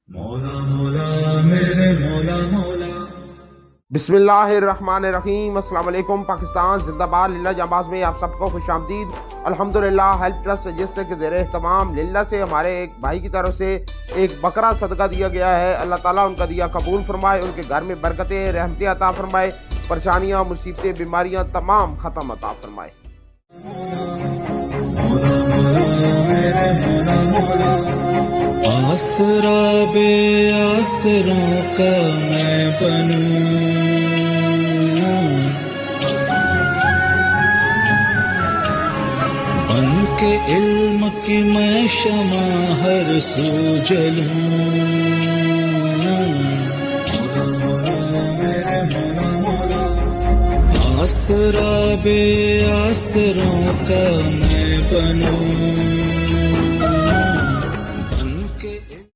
मौला मौला मेरे मौला मौला। बिस्मिल्लाहिर्रहमानिर्रहीम। अस्सलाम वालेकुम। पाकिस्तान जिंदाबाद। लिल्ला जाबाज में आप सबको खुशामदीद। अल्हम्दुलिल्लाह हेल्प ट्रस्ट जिससे के ज़ेरे तमाम लिल्ला से हमारे एक भाई की तरफ से एक बकरा सदका दिया गया है। अल्लाह ताला उनका दिया कबूल फरमाए, उनके घर में बरकतें रहमतें अता फरमाए, परेशानियाँ मुसीबतें बीमारियाँ तमाम ख़त्म अता फरमाए। मौला मौला मेरे मौला मौला। आसरा बे आसरों का मैं बनूं, बन के इल्म की मैं शमा हर सू जलूं। मौला मौला मेरे मौला मौला। आसरा बे आसरों का मैं बनूं,